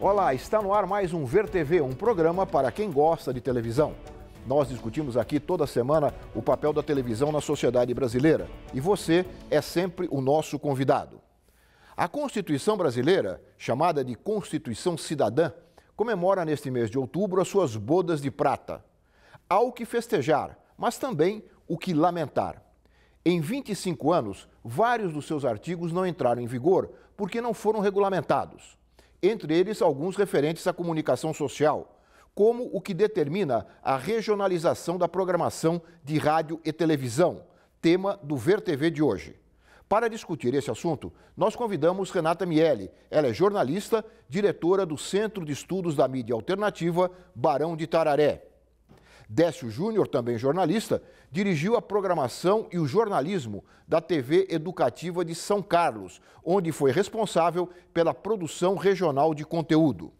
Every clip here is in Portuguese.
Olá, está no ar mais um Ver TV, um programa para quem gosta de televisão. Nós discutimos aqui toda semana o papel da televisão na sociedade brasileira e você é sempre o nosso convidado. A Constituição brasileira, chamada de Constituição Cidadã, comemora neste mês de outubro as suas bodas de prata. Há o que festejar, mas também o que lamentar. Em 25 anos, vários dos seus artigos não entraram em vigor porque não foram regulamentados. Entre eles, alguns referentes à comunicação social, como o que determina a regionalização da programação de rádio e televisão, tema do Ver TV de hoje. Para discutir esse assunto, nós convidamos Renata Miele. Ela é jornalista, diretora do Centro de Estudos da Mídia Alternativa, Barão de Itararé. Décio Júnior, também jornalista, dirigiu a programação e o jornalismo da TV Educativa de São Carlos, onde foi responsável pela produção regional de conteúdo.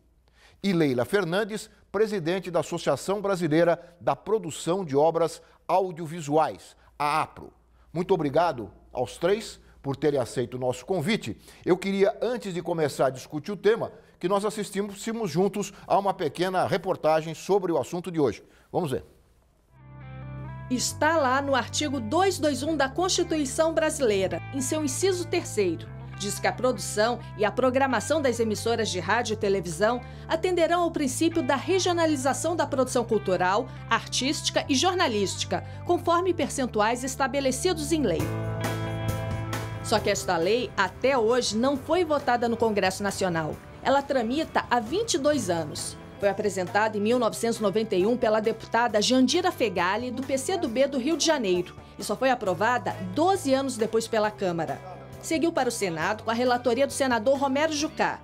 E Leila Fernandes, presidente da Associação Brasileira da Produção de Obras Audiovisuais, a APRO. Muito obrigado aos três por terem aceito o nosso convite. Eu queria, antes de começar a discutir o tema, que nós assistíssemos juntos a uma pequena reportagem sobre o assunto de hoje. Vamos ver. Está lá no artigo 221 da Constituição Brasileira, em seu inciso 3º. Diz que a produção e a programação das emissoras de rádio e televisão atenderão ao princípio da regionalização da produção cultural, artística e jornalística, conforme percentuais estabelecidos em lei. Só que esta lei, até hoje, não foi votada no Congresso Nacional. Ela tramita há 22 anos. Foi apresentada em 1991 pela deputada Jandira Fegali, do PCdoB do Rio de Janeiro, e só foi aprovada 12 anos depois pela Câmara. Seguiu para o Senado com a relatoria do senador Romero Jucá.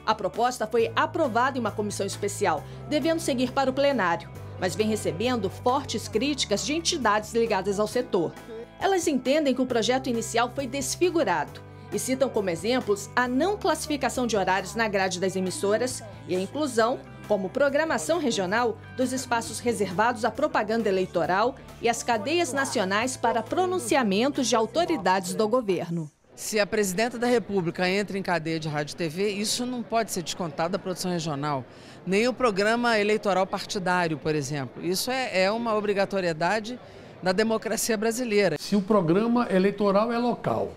A proposta foi aprovada em uma comissão especial, devendo seguir para o plenário, mas vem recebendo fortes críticas de entidades ligadas ao setor. Elas entendem que o projeto inicial foi desfigurado e citam como exemplos a não classificação de horários na grade das emissoras e a inclusão, como programação regional, dos espaços reservados à propaganda eleitoral e às cadeias nacionais para pronunciamentos de autoridades do governo. Se a presidenta da República entra em cadeia de rádio e TV, isso não pode ser descontado da produção regional. Nem o programa eleitoral partidário, por exemplo. Isso é uma obrigatoriedade da democracia brasileira. Se o programa eleitoral é local,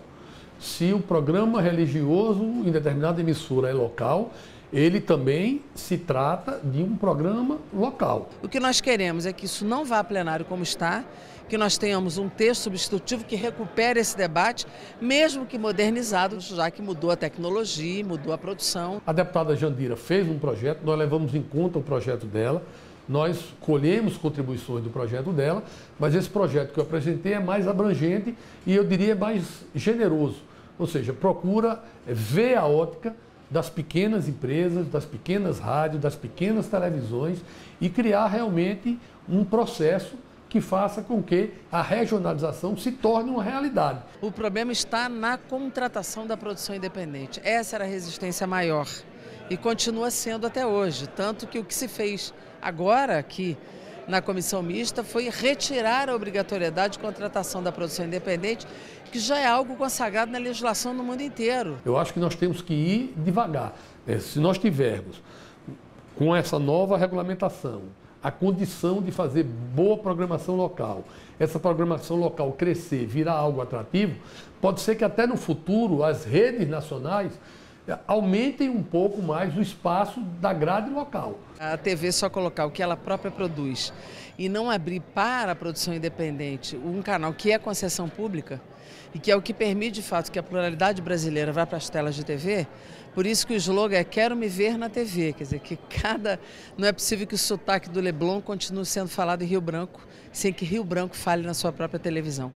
se o programa religioso em determinada emissora é local, ele também se trata de um programa local. O que nós queremos é que isso não vá a plenário como está, que nós tenhamos um texto substitutivo que recupere esse debate, mesmo que modernizado, já que mudou a tecnologia, mudou a produção. A deputada Jandira fez um projeto, nós levamos em conta o projeto dela, nós colhemos contribuições do projeto dela, mas esse projeto que eu apresentei é mais abrangente e eu diria mais generoso, ou seja, procura ver a ótica das pequenas empresas, das pequenas rádios, das pequenas televisões e criar realmente um processo que faça com que a regionalização se torne uma realidade. O problema está na contratação da produção independente. Essa era a resistência maior e continua sendo até hoje, tanto que o que se fez agora aqui na comissão mista foi retirar a obrigatoriedade de contratação da produção independente, que já é algo consagrado na legislação no mundo inteiro. Eu acho que nós temos que ir devagar. Se nós tivermos com essa nova regulamentação a condição de fazer boa programação local, essa programação local crescer, virar algo atrativo, pode ser que até no futuro as redes nacionais aumentem um pouco mais o espaço da grade local. A TV só colocar o que ela própria produz e não abrir para a produção independente um canal que é concessão pública e que é o que permite de fato que a pluralidade brasileira vá para as telas de TV, por isso que o slogan é "Quero me ver na TV", quer dizer, que não é possível que o sotaque do Leblon continue sendo falado em Rio Branco, sem que Rio Branco fale na sua própria televisão.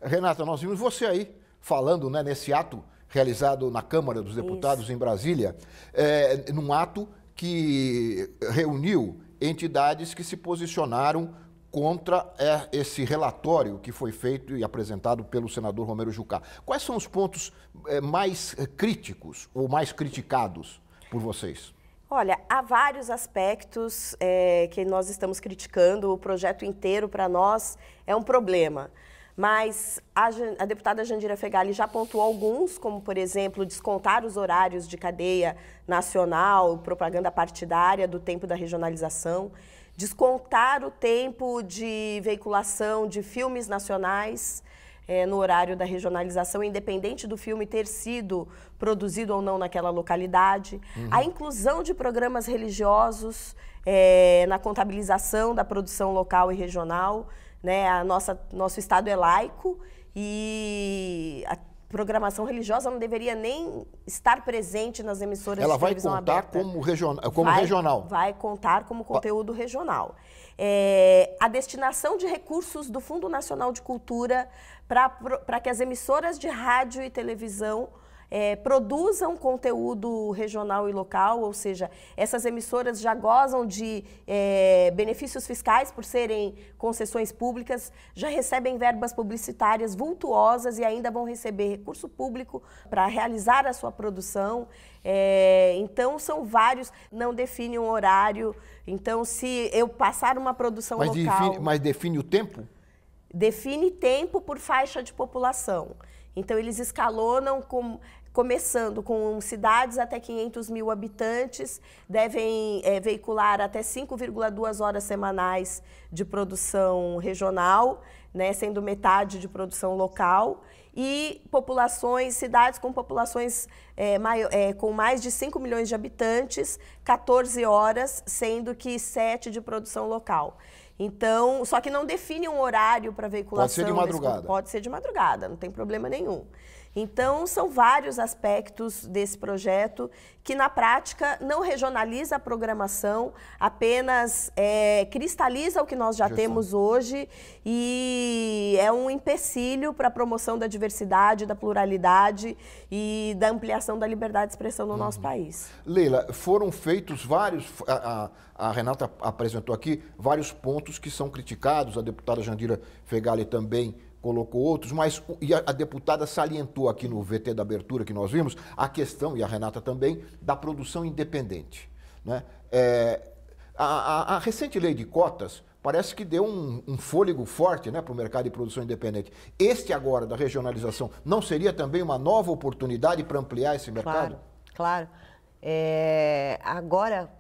Renata, nós vimos você aí falando, né, nesse ato realizado na Câmara dos Deputados em Brasília, num ato que reuniu entidades que se posicionaram contra esse relatório que foi feito e apresentado pelo senador Romero Jucá. Quais são os pontos mais críticos ou mais criticados por vocês? Olha, há vários aspectos que nós estamos criticando. O projeto inteiro, para nós, é um problema. mas a deputada Jandira Fegali já pontuou alguns, como, por exemplo, descontar os horários de cadeia nacional, propaganda partidária do tempo da regionalização, descontar o tempo de veiculação de filmes nacionais no horário da regionalização, independente do filme ter sido produzido ou não naquela localidade, a inclusão de programas religiosos na contabilização da produção local e regional, né? Nosso Estado é laico e a programação religiosa não deveria nem estar presente nas emissoras de televisão aberta. Ela vai contar como regional. Vai contar como conteúdo regional. A destinação de recursos do Fundo Nacional de Cultura para que as emissoras de rádio e televisão produzam conteúdo regional e local, ou seja, essas emissoras já gozam de benefícios fiscais por serem concessões públicas, já recebem verbas publicitárias vultuosas e ainda vão receber recurso público para realizar a sua produção. Então, são vários, não define um horário. Então, se eu passar uma produção local... Mas define o tempo? Define tempo por faixa de população. Então, eles escalonam começando com cidades até 500 mil habitantes, devem veicular até 5,2 horas semanais de produção regional, né, sendo metade de produção local, e cidades com populações com mais de 5 milhões de habitantes, 14 horas, sendo que 7 de produção local. Então, só que não define um horário para veiculação. Pode ser de madrugada. Pode ser de madrugada, não tem problema nenhum. Então, são vários aspectos desse projeto que, na prática, não regionaliza a programação, apenas cristaliza o que nós já temos hoje e é um empecilho para a promoção da diversidade, da pluralidade e da ampliação da liberdade de expressão no nosso país. Leila, foram feitos vários... A Renata apresentou aqui vários pontos que são criticados, a deputada Jandira Fegali também colocou outros, mas a deputada salientou aqui no VT da abertura que nós vimos a questão, e a Renata também, da produção independente, né? A recente lei de cotas parece que deu um fôlego forte, né, para o mercado de produção independente. Este agora, da regionalização, não seria também uma nova oportunidade para ampliar esse mercado? Claro. Agora,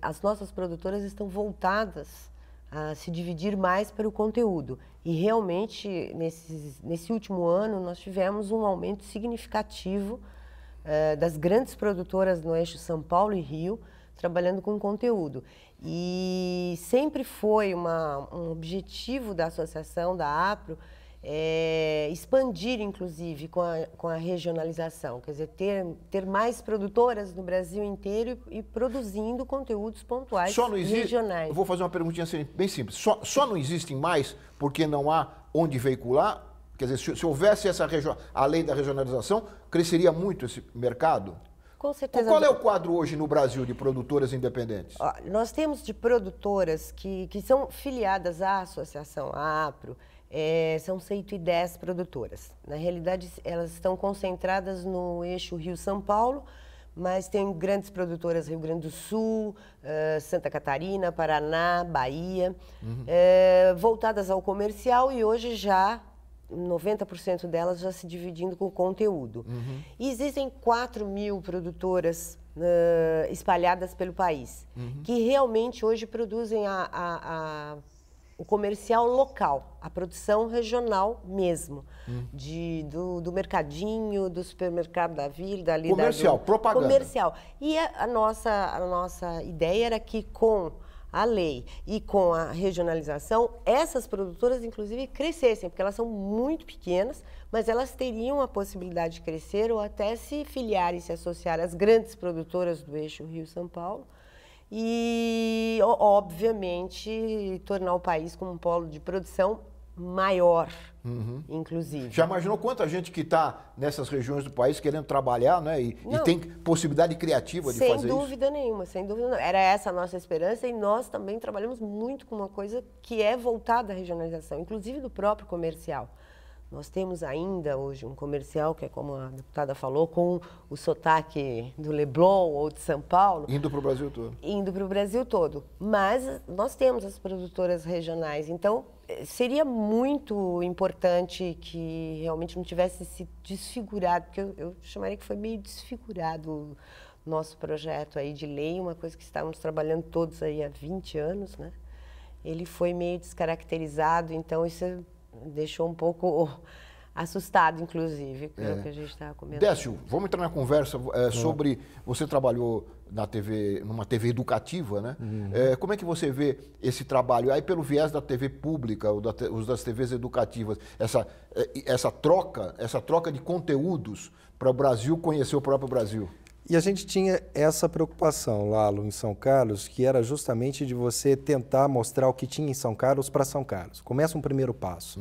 as nossas produtoras estão voltadas a se dividir mais para o conteúdo. E realmente, nesse último ano, nós tivemos um aumento significativo das grandes produtoras no eixo São Paulo e Rio, trabalhando com conteúdo. E sempre foi um objetivo da associação, da APRO, expandir, inclusive, com a regionalização, quer dizer, ter mais produtoras no Brasil inteiro e produzindo conteúdos pontuais regionais. Eu vou fazer uma perguntinha assim, bem simples. Só não existem mais porque não há onde veicular? Quer dizer, se houvesse a lei da regionalização, cresceria muito esse mercado? Com certeza. Qual é o quadro hoje no Brasil de produtoras independentes? Nós temos de produtoras que são filiadas à associação, à APRO, são 110 produtoras. Na realidade, elas estão concentradas no eixo Rio-São Paulo, mas tem grandes produtoras Rio Grande do Sul, Santa Catarina, Paraná, Bahia, voltadas ao comercial e hoje já 90% delas já se dividindo com conteúdo. E existem 4 mil produtoras espalhadas pelo país, que realmente hoje produzem o comercial local, a produção regional mesmo, do mercadinho, do supermercado da vila, ali comercial, propaganda. Comercial. E a nossa ideia era que com a lei e com a regionalização, essas produtoras, inclusive, crescessem, porque elas são muito pequenas, mas elas teriam a possibilidade de crescer ou até se filiar e se associar às grandes produtoras do eixo Rio-São Paulo, e, obviamente, tornar o país como um polo de produção maior, inclusive. Já imaginou quanta gente que está nessas regiões do país querendo trabalhar, né? E tem possibilidade criativa de fazer isso? Sem dúvida nenhuma, sem dúvida nenhuma. Era essa a nossa esperança e nós também trabalhamos muito com uma coisa que é voltada à regionalização, inclusive do próprio comercial. Nós temos ainda hoje um comercial, que é como a deputada falou, com o sotaque do Leblon ou de São Paulo. Indo para o Brasil todo. Indo para o Brasil todo. Mas nós temos as produtoras regionais, então seria muito importante que realmente não tivesse se desfigurado, porque eu chamaria que foi meio desfigurado o nosso projeto aí de lei, uma coisa que estávamos trabalhando todos aí há 20 anos, né? Ele foi meio descaracterizado, então isso deixou um pouco assustado, inclusive, pelo que a gente estava comentando. Décio, vamos entrar na conversa sobre... Você trabalhou na TV, numa TV educativa, né? Como é que você vê esse trabalho? Aí pelo viés da TV pública, ou das TVs educativas, essa troca de conteúdos para o Brasil conhecer o próprio Brasil. E a gente tinha essa preocupação, Lalo, em São Carlos, que era justamente de você tentar mostrar o que tinha em São Carlos para São Carlos. Começa um primeiro passo.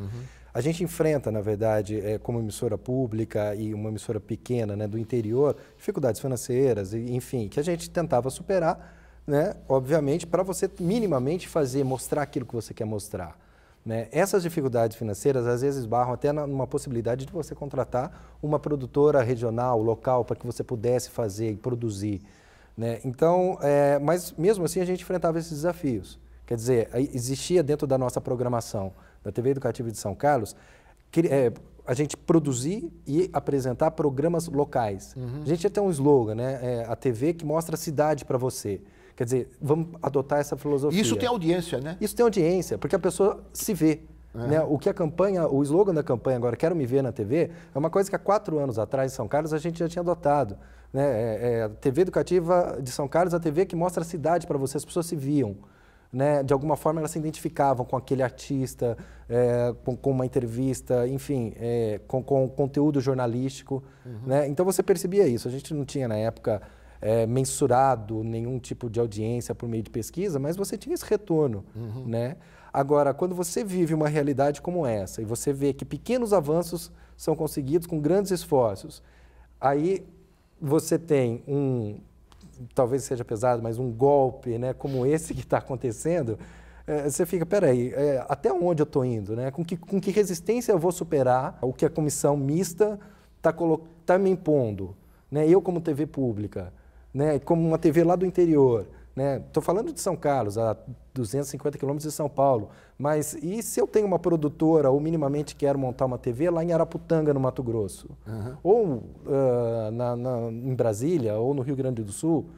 A gente enfrenta, na verdade, como emissora pública e uma emissora pequena, né, do interior, dificuldades financeiras, enfim, que a gente tentava superar, né, obviamente, para você minimamente mostrar aquilo que você quer mostrar. Né? Essas dificuldades financeiras, às vezes, esbarram até numa possibilidade de você contratar uma produtora regional, local, para que você pudesse fazer e produzir. Né? Então, mas mesmo assim a gente enfrentava esses desafios. Quer dizer, existia dentro da nossa programação da TV Educativa de São Carlos, a gente produzir e apresentar programas locais. A gente ia ter um slogan, né? A TV que mostra a cidade para você. Quer dizer, vamos adotar essa filosofia. Isso tem audiência, né? Isso tem audiência, porque a pessoa se vê. Né? O slogan da campanha agora, Quero Me Ver na TV, é uma coisa que há 4 anos atrás, em São Carlos, a gente já tinha adotado. Né? A TV Educativa de São Carlos, a TV que mostra a cidade para você, as pessoas se viam. Né? De alguma forma, elas se identificavam com aquele artista, com uma entrevista, enfim, com conteúdo jornalístico. Né? Então, você percebia isso. A gente não tinha, na época, mensurado nenhum tipo de audiência por meio de pesquisa, mas você tinha esse retorno. Né? Agora, quando você vive uma realidade como essa e você vê que pequenos avanços são conseguidos com grandes esforços, aí você tem talvez seja pesado, mas um golpe, né, como esse que está acontecendo, você fica, peraí, até onde eu estou indo? Né? Com que resistência eu vou superar o que a comissão mista está me impondo? Né? Eu como TV pública, né, como uma TV lá do interior, estou falando de São Carlos, a 250 quilômetros de São Paulo, mas e se eu tenho uma produtora ou minimamente quero montar uma TV lá em Araputanga, no Mato Grosso? Ou em Brasília, ou no Rio Grande do Sul?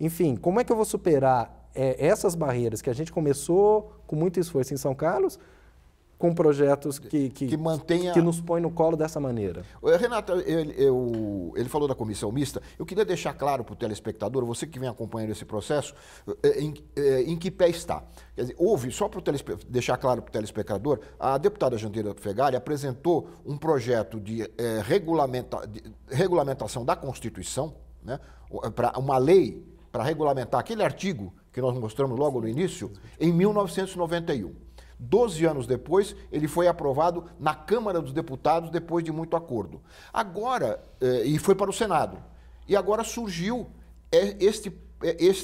Enfim, como é que eu vou superar essas barreiras que a gente começou com muito esforço em São Carlos, com projetos que nos põem no colo dessa maneira? Renata, ele falou da comissão mista. Eu queria deixar claro para o telespectador, você que vem acompanhando esse processo, em que pé está. Quer dizer, só para deixar claro para o telespectador, a deputada Jandira Fegali apresentou um projeto de regulamentação da Constituição, né, para uma lei para regulamentar aquele artigo que nós mostramos logo no início, em 1991. 12 anos depois, ele foi aprovado na Câmara dos Deputados, depois de muito acordo. Agora, e foi para o Senado. E agora surgiu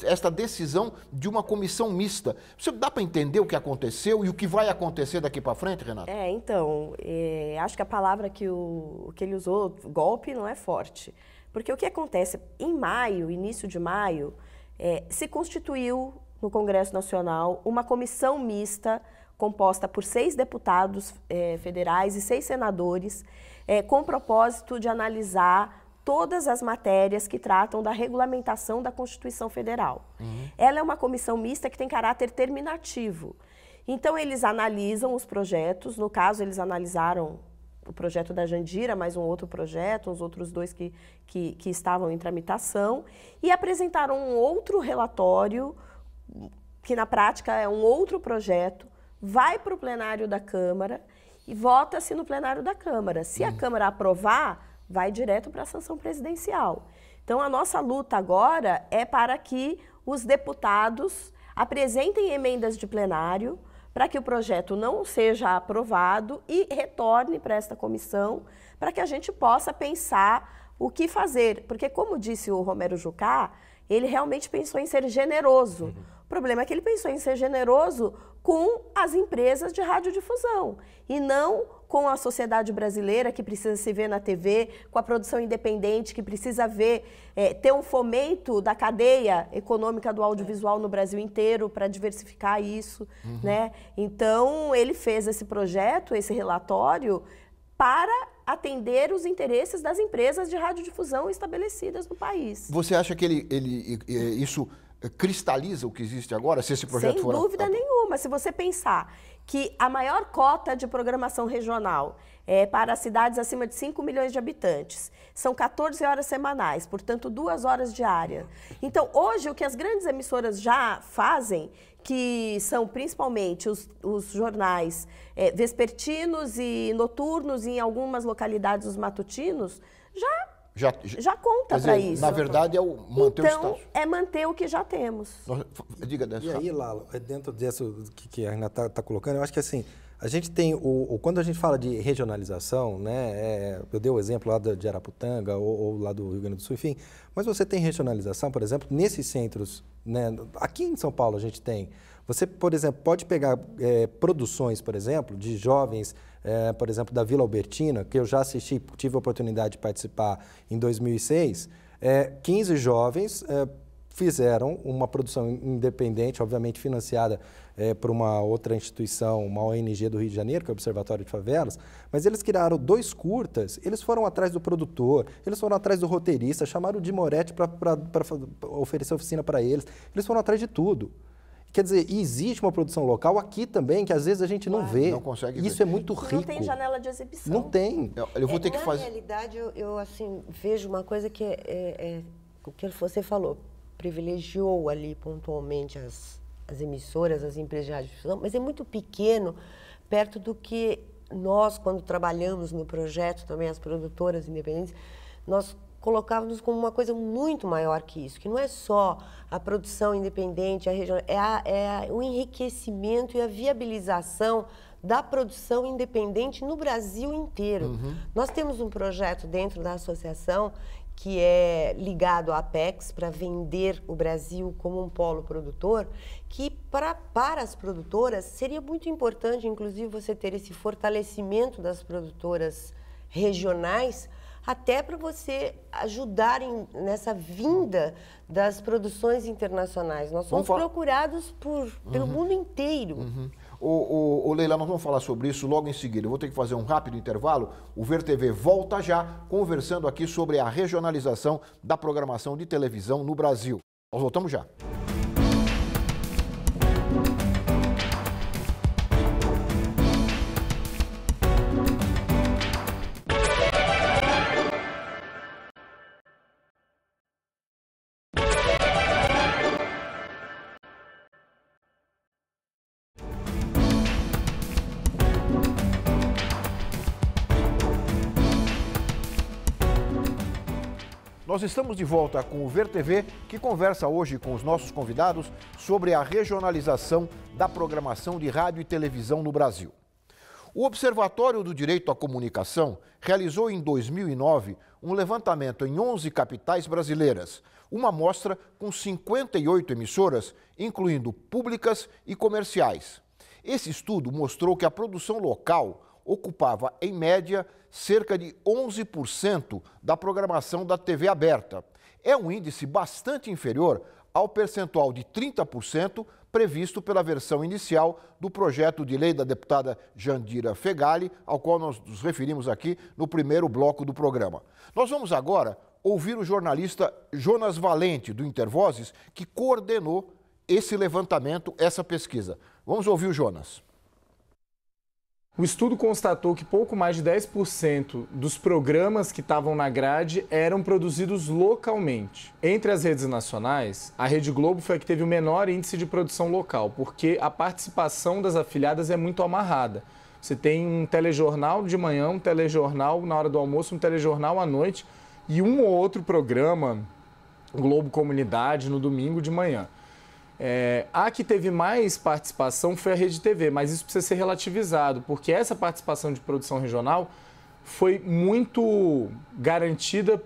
esta decisão de uma comissão mista. Você dá para entender o que aconteceu e o que vai acontecer daqui para frente, Renata? Então, acho que a palavra que ele usou, golpe, não é forte. Porque o que acontece, em maio, início de maio, se constituiu no Congresso Nacional uma comissão mista composta por 6 deputados federais e 6 senadores, com o propósito de analisar todas as matérias que tratam da regulamentação da Constituição Federal. Ela é uma comissão mista que tem caráter terminativo. Então, eles analisam os projetos, no caso, eles analisaram o projeto da Jandira, mais um outro projeto, os outros 2 que estavam em tramitação, e apresentaram um outro relatório, que na prática é um outro projeto, vai para o plenário da Câmara e vota-se no plenário da Câmara. Se a Câmara aprovar, vai direto para a sanção presidencial. Então, a nossa luta agora é para que os deputados apresentem emendas de plenário para que o projeto não seja aprovado e retorne para esta comissão, para que a gente possa pensar o que fazer. Porque, como disse o Romero Jucá, ele realmente pensou em ser generoso. O problema é que ele pensou em ser generoso com as empresas de radiodifusão e não com a sociedade brasileira que precisa se ver na TV, com a produção independente que precisa ter um fomento da cadeia econômica do audiovisual no Brasil inteiro para diversificar isso, né? Então, ele fez esse projeto, esse relatório, para atender os interesses das empresas de radiodifusão estabelecidas no país. Você acha que isso cristaliza o que existe agora, se esse projeto for... Sem dúvida nenhuma. Se você pensar que a maior cota de programação regional é para cidades acima de 5 milhões de habitantes, são 14 horas semanais, portanto 2 horas diárias. Então, hoje, o que as grandes emissoras já fazem, que são principalmente os jornais vespertinos e noturnos, e em algumas localidades os matutinos, já conta para isso. Na verdade, é manter o status. É manter o que já temos. Diga dessa. E aí, Lalo, dentro disso que a Renata está colocando, eu acho que assim, a gente tem, quando a gente fala de regionalização, né, eu dei o exemplo lá de Araputanga ou lá do Rio Grande do Sul, enfim, mas você tem regionalização, por exemplo, nesses centros, né, aqui em São Paulo a gente tem, você, por exemplo, pode pegar produções, por exemplo, de jovens, por exemplo, da Vila Albertina, que eu já assisti, tive a oportunidade de participar em 2006, 15 jovens fizeram uma produção independente, obviamente financiada por uma outra instituição, uma ONG do Rio de Janeiro, que é o Observatório de Favelas, mas eles criaram 2 curtas, eles foram atrás do produtor, eles foram atrás do roteirista, chamaram o Di Moretti para oferecer oficina para eles foram atrás de tudo. Quer dizer, existe uma produção local aqui também, que às vezes a gente não vê. Não consegue Isso ver. É muito rico. Não tem janela de exibição. Não tem. Eu vou ter que Na fazer... realidade, eu assim, vejo uma coisa que o que você falou, privilegiou ali pontualmente as emissoras, as empresas de radiodifusão, mas é muito pequeno perto do que nós, quando trabalhamos no projeto, também as produtoras independentes, nós colocávamos como uma coisa muito maior que isso, que não é só a produção independente, a região, é o enriquecimento e a viabilização da produção independente no Brasil inteiro. Nós temos um projeto dentro da associação que é ligado à Apex para vender o Brasil como um polo produtor, que para as produtoras seria muito importante, inclusive, você ter esse fortalecimento das produtoras regionais, até para você ajudar nessa vinda das produções internacionais. Nós somos procurados pelo mundo inteiro. Leila, nós vamos falar sobre isso logo em seguida. Eu vou ter que fazer um rápido intervalo. O Ver TV volta já, conversando aqui sobre a regionalização da programação de televisão no Brasil. Nós voltamos já. Nós estamos de volta com o Ver TV, que conversa hoje com os nossos convidados sobre a regionalização da programação de rádio e televisão no Brasil. O Observatório do Direito à Comunicação realizou em 2009 um levantamento em 11 capitais brasileiras, uma amostra com 58 emissoras, incluindo públicas e comerciais. Esse estudo mostrou que a produção local ocupava, em média, cerca de 11% da programação da TV aberta. É um índice bastante inferior ao percentual de 30% previsto pela versão inicial do projeto de lei da deputada Jandira Fegali, ao qual nós nos referimos aqui no primeiro bloco do programa. Nós vamos agora ouvir o jornalista Jonas Valente, do Intervozes, que coordenou esse levantamento, essa pesquisa. Vamos ouvir o Jonas. O estudo constatou que pouco mais de 10% dos programas que estavam na grade eram produzidos localmente. Entre as redes nacionais, a Rede Globo foi a que teve o menor índice de produção local, porque a participação das afiliadas é muito amarrada. Você tem um telejornal de manhã, um telejornal na hora do almoço, um telejornal à noite e um ou outro programa Globo Comunidade no domingo de manhã. A que teve mais participação foi a Rede TV, mas isso precisa ser relativizado, porque essa participação de produção regional foi muito garantida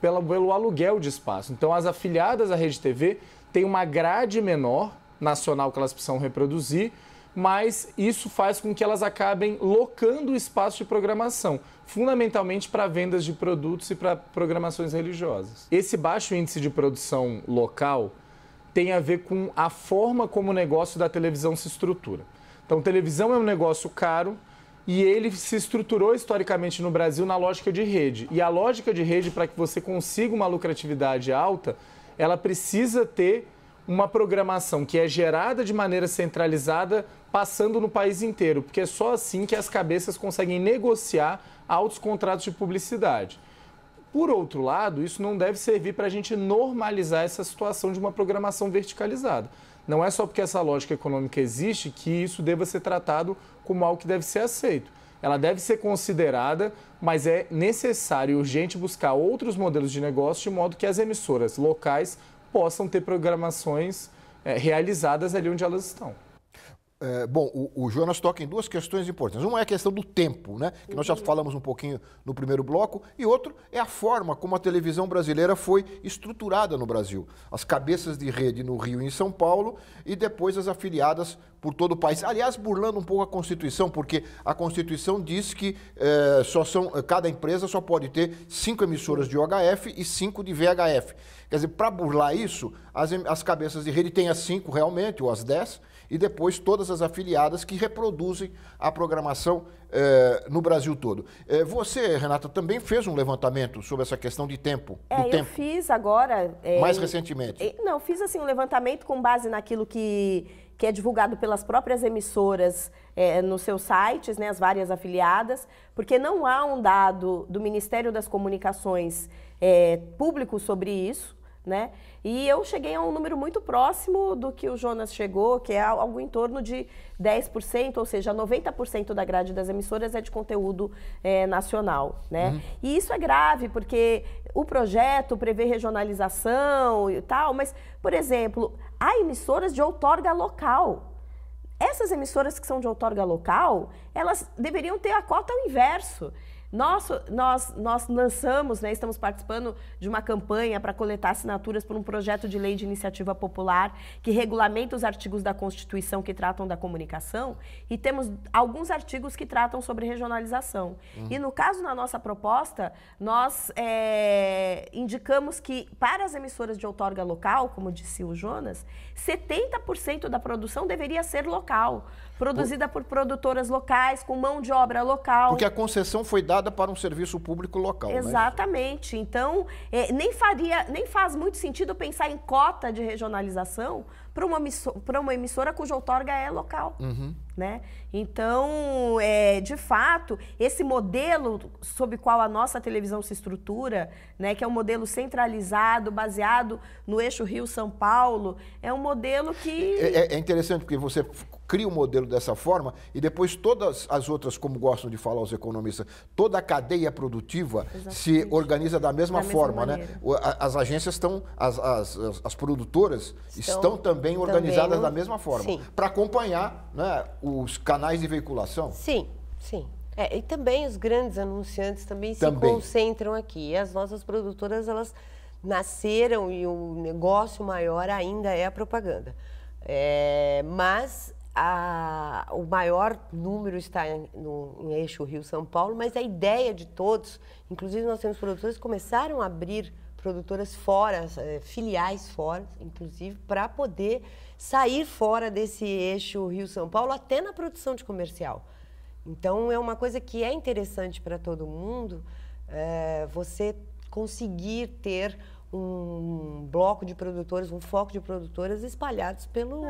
pelo aluguel de espaço. Então, as afiliadas à Rede TV têm uma grade menor nacional que elas precisam reproduzir, mas isso faz com que elas acabem locando o espaço de programação, fundamentalmente para vendas de produtos e para programações religiosas. Esse baixo índice de produção local tem a ver com a forma como o negócio da televisão se estrutura. Então, televisão é um negócio caro e ele se estruturou historicamente no Brasil na lógica de rede. E a lógica de rede, para que você consiga uma lucratividade alta, ela precisa ter uma programação que é gerada de maneira centralizada, passando no país inteiro, porque é só assim que as cabeças conseguem negociar altos contratos de publicidade. Por outro lado, isso não deve servir para a gente normalizar essa situação de uma programação verticalizada. Não é só porque essa lógica econômica existe que isso deva ser tratado como algo que deve ser aceito. Ela deve ser considerada, mas é necessário e urgente buscar outros modelos de negócio de modo que as emissoras locais possam ter programações realizadas ali onde elas estão. Bom, o Jonas toca em duas questões importantes. Uma é a questão do tempo, né? Que nós já falamos um pouquinho no primeiro bloco. E outro é a forma como a televisão brasileira foi estruturada no Brasil. As cabeças de rede no Rio e em São Paulo e depois as afiliadas por todo o país. Aliás, burlando um pouco a Constituição, porque a Constituição diz que cada empresa só pode ter 5 emissoras de UHF e 5 de VHF. Quer dizer, para burlar isso, as cabeças de rede têm as 5 realmente, ou as 10, e depois todas as afiliadas que reproduzem a programação no Brasil todo. Você, Renata, também fez um levantamento sobre essa questão de tempo. Eu fiz agora... Mais recentemente. Não, fiz assim, um levantamento com base naquilo que é divulgado pelas próprias emissoras nos seus sites, né, as várias afiliadas, porque não há um dado do Ministério das Comunicações público sobre isso, né? E eu cheguei a um número muito próximo do que o Jonas chegou, que é algo em torno de 10%, ou seja, 90% da grade das emissoras é de conteúdo nacional, né? Uhum. E isso é grave, porque o projeto prevê regionalização e tal, mas, por exemplo, há emissoras de outorga local. Essas emissoras que são de outorga local, elas deveriam ter a cota ao inverso. Nós lançamos, né, estamos participando de uma campanha para coletar assinaturas por um projeto de lei de iniciativa popular que regulamenta os artigos da Constituição que tratam da comunicação e temos alguns artigos que tratam sobre regionalização. E no caso, na nossa proposta, nós indicamos que para as emissoras de outorga local, como disse o Jonas, 70% da produção deveria ser local, produzida por produtoras locais, com mão de obra local. Porque a concessão foi dada para um serviço público local. Exatamente. Né? Então, nem faz muito sentido pensar em cota de regionalização para uma emissora cuja outorga é local. Uhum. Né? Então, de fato, esse modelo sob o qual a nossa televisão se estrutura, né, que é um modelo centralizado, baseado no eixo Rio-São Paulo, é um modelo que... É interessante porque você cria um modelo dessa forma e depois todas as outras, como gostam de falar os economistas, toda a cadeia produtiva se organiza da mesma forma, né? As agências estão, as produtoras estão também organizadas da mesma forma, para acompanhar, né, os canais de veiculação. Sim, sim. E também os grandes anunciantes também se concentram aqui. E as nossas produtoras, elas nasceram e o negócio maior ainda é a propaganda. Mas o maior número está em eixo Rio-São Paulo, mas a ideia de todos, inclusive nós temos produtores que começaram a abrir produtoras fora, filiais fora, inclusive, para poder sair fora desse eixo Rio-São Paulo, até na produção de comercial. Então, é uma coisa que é interessante para todo mundo, você conseguir ter um bloco de produtores, um foco de produtoras espalhados pelo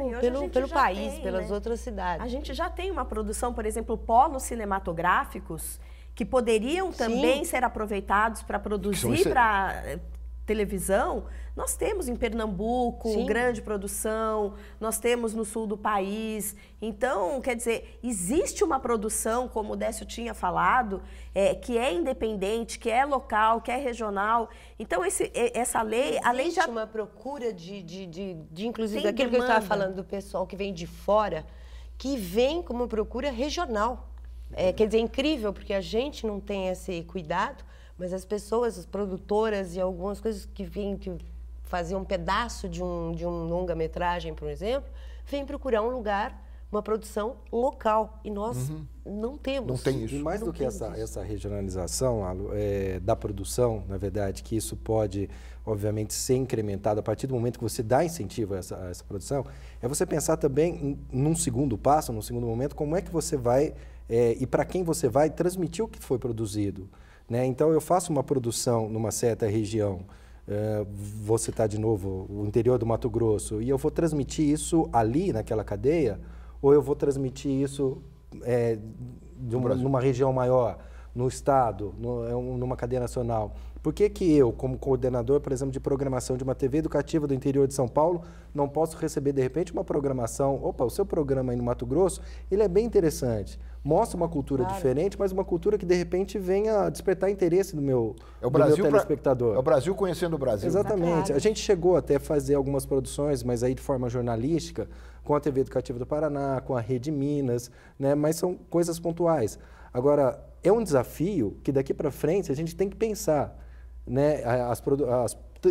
país, pelas outras cidades. A gente já tem uma produção, por exemplo, polos cinematográficos, que poderiam também ser aproveitados para produzir para televisão. Nós temos em Pernambuco grande produção, nós temos no sul do país. Então, quer dizer, existe uma produção, como o Décio tinha falado, que é independente, que é local, que é regional. Então, essa lei, além de... Existe uma procura de inclusive, aquilo que eu estava falando do pessoal que vem de fora, que vem com uma procura regional. Quer dizer, é incrível, porque a gente não tem esse cuidado, mas as pessoas, as produtoras e algumas coisas que vêm, que faziam um pedaço de um longa-metragem, por exemplo, vêm procurar um lugar, uma produção local. E nós não temos. Não tem isso. E mais do que essa regionalização da produção, na verdade, que isso pode, obviamente, ser incrementado a partir do momento que você dá incentivo a essa produção, é você pensar também num segundo passo, num segundo momento, como é que você vai e para quem você vai transmitir o que foi produzido. Né? Então, eu faço uma produção numa certa região, vou citar de novo o interior do Mato Grosso, e eu vou transmitir isso ali, naquela cadeia, ou eu vou transmitir isso numa região maior, no estado, numa cadeia nacional. Por que eu, como coordenador, por exemplo, de programação de uma TV educativa do interior de São Paulo, não posso receber, de repente, uma programação? Opa, o seu programa aí no Mato Grosso, ele é bem interessante. Mostra uma cultura diferente, mas uma cultura que, de repente, venha despertar interesse do meu telespectador. É o Brasil conhecendo o Brasil. Exatamente. A gente chegou até a fazer algumas produções, mas aí de forma jornalística, com a TV Educativa do Paraná, com a Rede Minas, né? Mas são coisas pontuais. Agora, é um desafio que daqui para frente a gente tem que pensar. Né?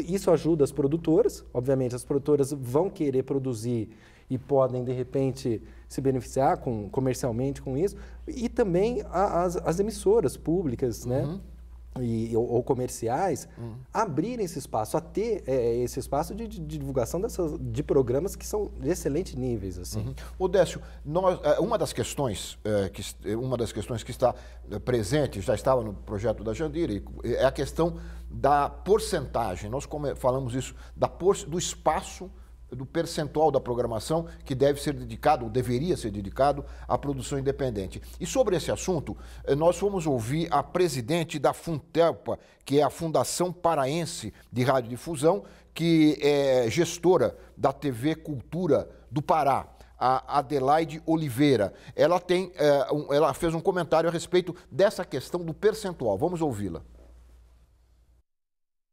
Isso ajuda as produtoras, obviamente as produtoras vão querer produzir e podem, de repente, se beneficiar comercialmente com isso, e também as emissoras públicas, né? Ou comerciais, abrirem esse espaço, a ter esse espaço de divulgação de programas que são de excelentes níveis. Assim. O Décio, uma das questões que está presente, já estava no projeto da Jandira, é a questão da porcentagem. Nós falamos isso, do espaço, do percentual da programação que deve ser dedicado, ou deveria ser dedicado, à produção independente. E sobre esse assunto, nós fomos ouvir a presidente da Funtelpa, que é a Fundação Paraense de Radiodifusão, que é gestora da TV Cultura do Pará, a Adelaide Oliveira. Ela fez um comentário a respeito dessa questão do percentual. Vamos ouvi-la.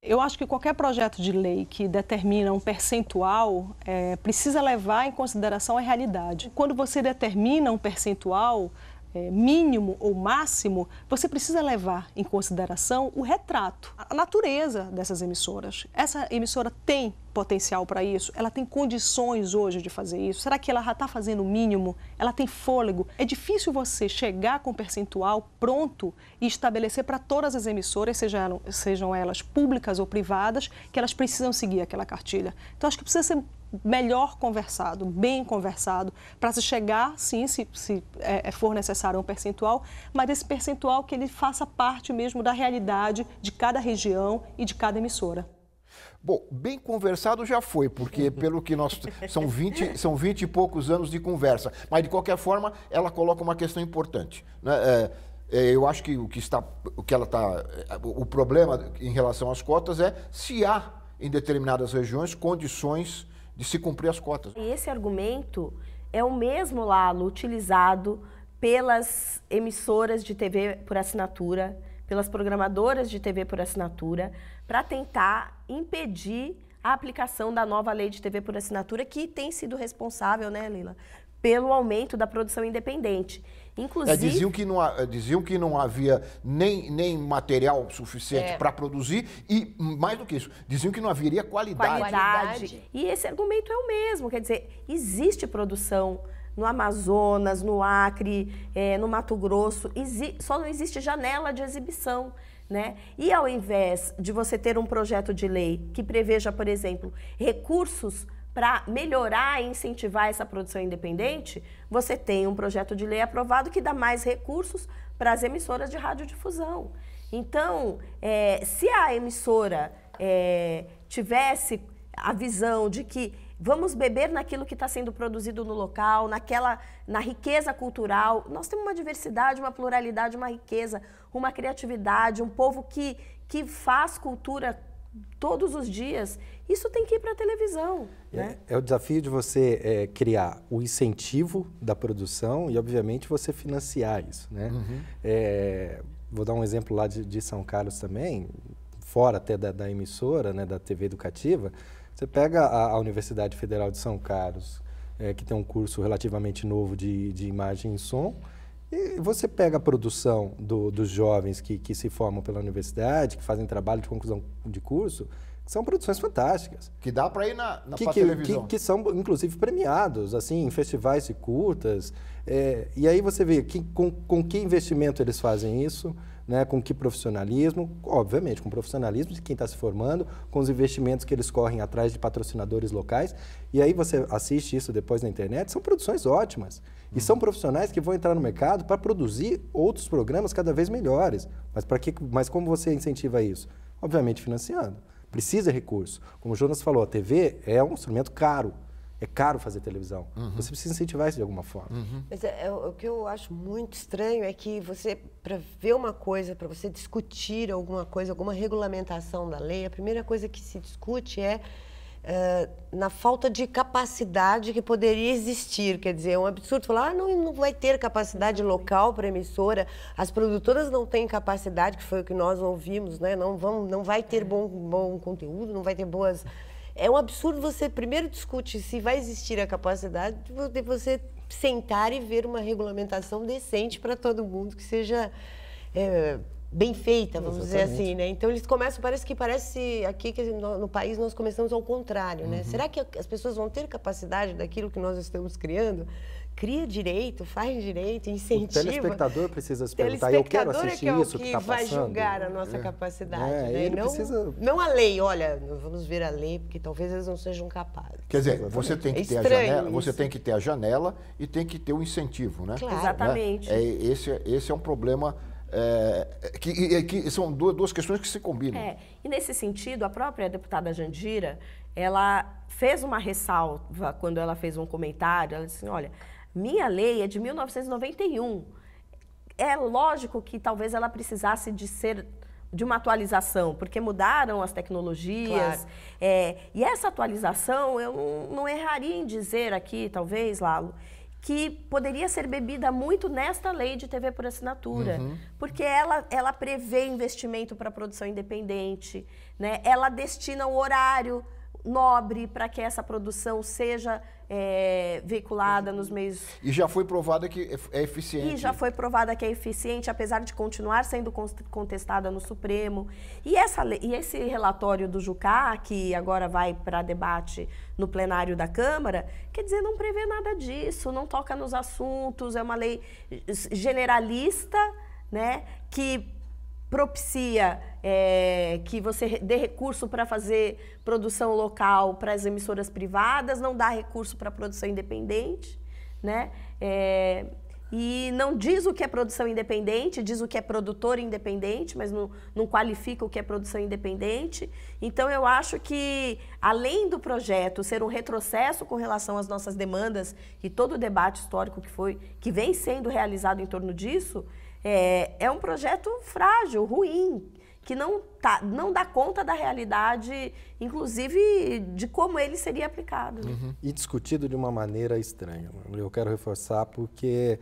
Eu acho que qualquer projeto de lei que determina um percentual precisa levar em consideração a realidade. Quando você determina um percentual mínimo ou máximo, você precisa levar em consideração o retrato, a natureza dessas emissoras. Essa emissora tem potencial para isso? Ela tem condições hoje de fazer isso? Será que ela já está fazendo o mínimo? Ela tem fôlego? É difícil você chegar com um percentual pronto e estabelecer para todas as emissoras, sejam elas públicas ou privadas, que elas precisam seguir aquela cartilha. Então, acho que precisa ser melhor conversado, bem conversado, para se chegar, sim, se for necessário um percentual, mas esse percentual que ele faça parte mesmo da realidade de cada região e de cada emissora. Bom, bem conversado já foi, porque pelo que são 20 e poucos anos de conversa, mas de qualquer forma ela coloca uma questão importante, né? Eu acho que o problema em relação às cotas é se há em determinadas regiões condições de se cumprir as cotas. E esse argumento é o mesmo, Lalo, utilizado pelas emissoras de TV por assinatura, pelas programadoras de TV por assinatura, para tentar impedir a aplicação da nova lei de TV por assinatura, que tem sido responsável, né, Leila, pelo aumento da produção independente. Inclusive, diziam que não havia nem material suficiente para produzir e, mais do que isso, diziam que não haveria qualidade. E esse argumento é o mesmo, quer dizer, existe produção no Amazonas, no Acre, no Mato Grosso, só não existe janela de exibição. Né? E ao invés de você ter um projeto de lei que preveja, por exemplo, recursos para melhorar e incentivar essa produção independente, você tem um projeto de lei aprovado que dá mais recursos para as emissoras de radiodifusão. Então, se a emissora tivesse a visão de que vamos beber naquilo que está sendo produzido no local, na riqueza cultural, nós temos uma diversidade, uma pluralidade, uma riqueza, uma criatividade, um povo que faz cultura todos os dias, isso tem que ir para a televisão. Né? É o desafio de você criar o incentivo da produção e, obviamente, você financiar isso. Né? Vou dar um exemplo lá de São Carlos também, fora até da emissora, né, da TV educativa. Você pega a Universidade Federal de São Carlos, que tem um curso relativamente novo de imagem e som, E você pega a produção dos jovens que se formam pela universidade, que fazem trabalho de conclusão de curso, são produções fantásticas. Que dá para ir na televisão. Que são, inclusive, premiados, assim, em festivais de curtas. E aí você vê com que investimento eles fazem isso, né, com que profissionalismo, obviamente, com profissionalismo de quem está se formando, com os investimentos que eles correm atrás de patrocinadores locais. E aí você assiste isso depois na internet, são produções ótimas. E são profissionais que vão entrar no mercado para produzir outros programas cada vez melhores. Mas como você incentiva isso? Obviamente financiando. Precisa de recurso. Como o Jonas falou, a TV é um instrumento caro. É caro fazer televisão. Você precisa incentivar isso de alguma forma. Mas o que eu acho muito estranho é que você, para ver uma coisa, para você discutir alguma coisa, alguma regulamentação da lei, a primeira coisa que se discute é na falta de capacidade que poderia existir. Quer dizer, é um absurdo falar, não vai ter capacidade local para emissora, as produtoras não têm capacidade, que foi o que nós ouvimos, né? Não vai ter bom conteúdo, não vai ter boas... É um absurdo você primeiro discute se vai existir a capacidade de você sentar e ver uma regulamentação decente para todo mundo, que seja bem feita, vamos dizer assim, né? Então eles começam, parece aqui que no país nós começamos ao contrário, né? Será que as pessoas vão ter capacidade daquilo que nós estamos criando? Cria direito, faz direito, incentiva. O telespectador precisa se perguntar, eu quero assistir isso que está passando. vai julgar a nossa capacidade, né? Ele precisa... Não a lei, olha, vamos ver a lei, porque talvez eles não sejam capazes. Quer dizer, você tem que ter a janela, você tem que ter a janela e tem que ter o incentivo, né? Claro. Exatamente. Né? Esse é um problema que são duas questões que se combinam. E nesse sentido, a própria deputada Jandira, ela fez uma ressalva quando ela fez um comentário, ela disse assim, olha, minha lei é de 1991. É lógico que talvez ela precisasse de uma atualização, porque mudaram as tecnologias. Claro. E essa atualização, eu não erraria em dizer aqui, talvez, Lalo, que poderia ser bebida muito nesta lei de TV por assinatura, porque ela prevê investimento para a produção independente, né? Ela destina o horário nobre para que essa produção seja veiculada nos meios... E já foi provada que é eficiente. E já foi provada que é eficiente, apesar de continuar sendo contestada no Supremo. E esse relatório do Jucá, que agora vai para debate no plenário da Câmara, quer dizer, não prevê nada disso, não toca nos assuntos, é uma lei generalista, né, que propicia que você dê recurso para fazer produção local para as emissoras privadas, não dá recurso para a produção independente, né? E não diz o que é produção independente, diz o que é produtor independente, mas não qualifica o que é produção independente. Então, eu acho que, além do projeto ser um retrocesso com relação às nossas demandas e todo o debate histórico que vem sendo realizado em torno disso, é um projeto frágil, ruim, que não dá conta da realidade, inclusive de como ele seria aplicado. E discutido de uma maneira estranha. Eu quero reforçar porque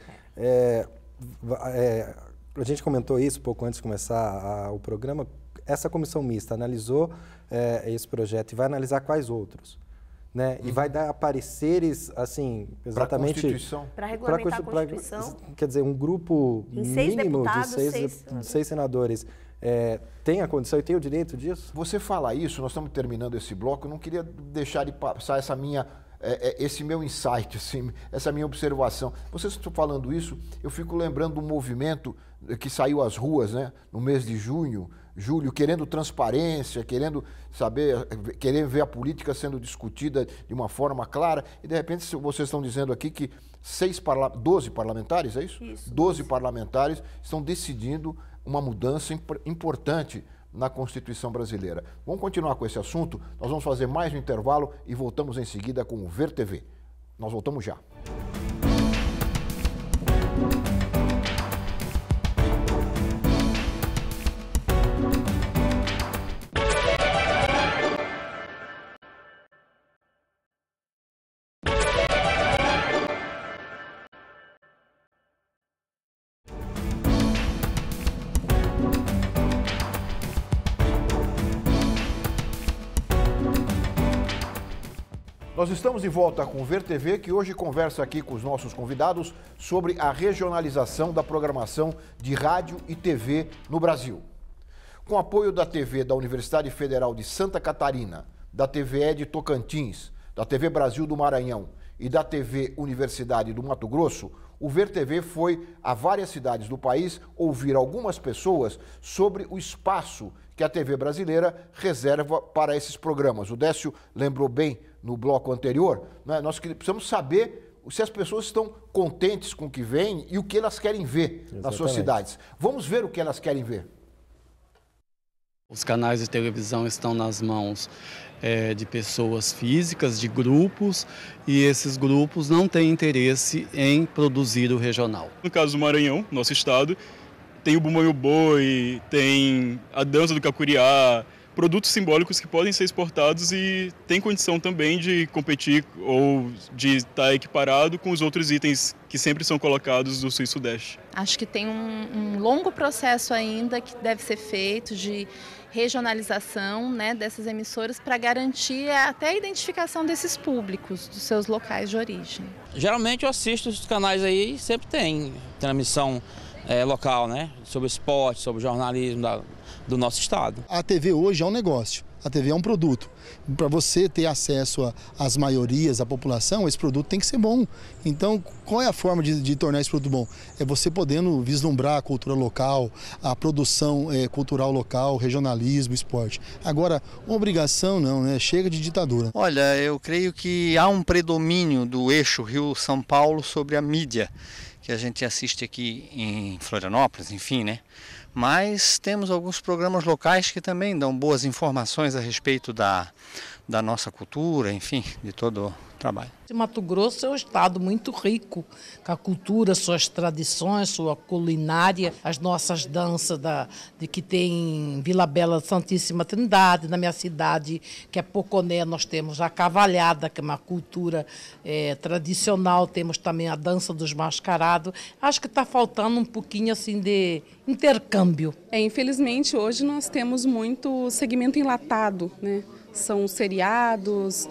a gente comentou isso pouco antes de começar o programa. Essa comissão mista analisou esse projeto e vai analisar quais outros. Né? E vai dar pareceres, assim, exatamente... Para regulamentar a Constituição. Quer dizer, um grupo mínimo de seis senadores tem a condição e tem o direito disso? Você fala isso, nós estamos terminando esse bloco, eu não queria deixar de passar esse meu insight, assim, essa minha observação. Vocês estão falando isso, eu fico lembrando de um movimento que saiu às ruas, né, no mês de julho, querendo transparência, querendo ver a política sendo discutida de uma forma clara, e de repente vocês estão dizendo aqui que 12 parlamentares, é isso? Isso. 12 parlamentares estão decidindo uma mudança importante na Constituição brasileira. Vamos continuar com esse assunto, nós vamos fazer mais um intervalo e voltamos em seguida com o Ver TV. Nós voltamos já. Nós estamos de volta com o Ver TV, que hoje conversa aqui com os nossos convidados sobre a regionalização da programação de rádio e TV no Brasil. Com apoio da TV da Universidade Federal de Santa Catarina, da TVE de Tocantins, da TV Brasil do Maranhão e da TV Universidade do Mato Grosso, o Ver TV foi a várias cidades do país ouvir algumas pessoas sobre o espaço que a TV brasileira reserva para esses programas. O Décio lembrou bem no bloco anterior, né? Nós precisamos saber se as pessoas estão contentes com o que vem e o que elas querem ver nas suas cidades. Vamos ver o que elas querem ver. Os canais de televisão estão nas mãos de pessoas físicas, de grupos, e esses grupos não têm interesse em produzir o regional. No caso do Maranhão, nosso estado, tem o Bumba Meu Boi, tem a dança do Cacuriá, produtos simbólicos que podem ser exportados e tem condição também de competir ou de estar equiparado com os outros itens que sempre são colocados do Sul e Sudeste. Acho que tem um longo processo ainda que deve ser feito de regionalização, né, dessas emissoras para garantir até a identificação desses públicos, dos seus locais de origem. Geralmente eu assisto os canais aí, sempre tem transmissão local, né, sobre esporte, sobre jornalismo do nosso estado. A TV hoje é um negócio, a TV é um produto. Para você ter acesso às maiorias, à população, esse produto tem que ser bom. Então, qual é a forma de tornar esse produto bom? É você podendo vislumbrar a cultura local, a produção cultural local, regionalismo, esporte. Agora, obrigação não, né? Chega de ditadura. Olha, eu creio que há um predomínio do eixo Rio-São Paulo sobre a mídia, que a gente assiste aqui em Florianópolis, enfim, né? Mas temos alguns programas locais que também dão boas informações a respeito da nossa cultura, enfim, de todo o trabalho. Mato Grosso é um estado muito rico com a cultura, suas tradições, sua culinária, as nossas danças de que tem em Vila Bela Santíssima Trindade, na minha cidade, que é Poconé, nós temos a cavalhada, que é uma cultura tradicional, temos também a dança dos mascarados. Acho que está faltando um pouquinho assim de intercâmbio. Infelizmente, hoje nós temos muito segmento enlatado, né? São seriados,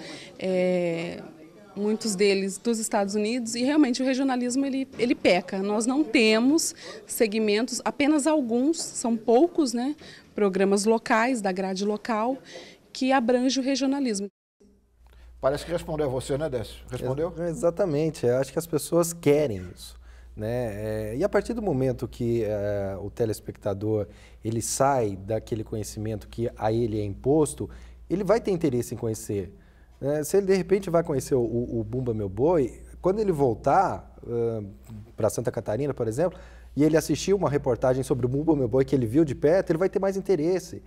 muitos deles dos Estados Unidos, e realmente o regionalismo ele peca. Nós não temos segmentos, apenas alguns, são poucos, né, programas locais, da grade local, que abrange o regionalismo. Parece que respondeu a você, né, Décio? Respondeu? Exatamente, eu acho que as pessoas querem isso. Né? E a partir do momento que o telespectador ele sai daquele conhecimento que a ele é imposto, ele vai ter interesse em conhecer. Se ele, de repente, vai conhecer o Bumba Meu Boi, quando ele voltar para Santa Catarina, por exemplo, e ele assistir uma reportagem sobre o Bumba Meu Boi que ele viu de perto, ele vai ter mais interesse.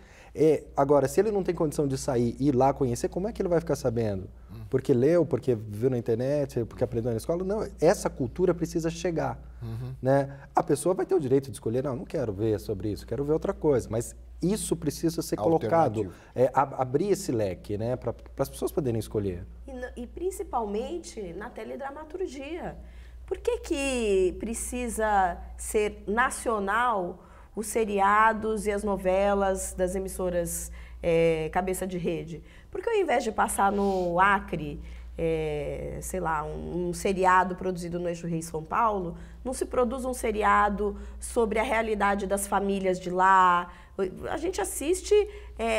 Agora, se ele não tem condição de sair e ir lá conhecer, como é que ele vai ficar sabendo? Porque leu, porque viu na internet, porque aprendeu na escola? Não, essa cultura precisa chegar. Né? A pessoa vai ter o direito de escolher, não quero ver sobre isso, quero ver outra coisa, mas isso precisa ser colocado, abrir esse leque, né, para as pessoas poderem escolher. E principalmente na teledramaturgia. Por que precisa ser nacional os seriados e as novelas das emissoras cabeça de rede? Porque ao invés de passar no Acre, sei lá, um seriado produzido no eixo Rio-São Paulo, não se produz um seriado sobre a realidade das famílias de lá. A gente assiste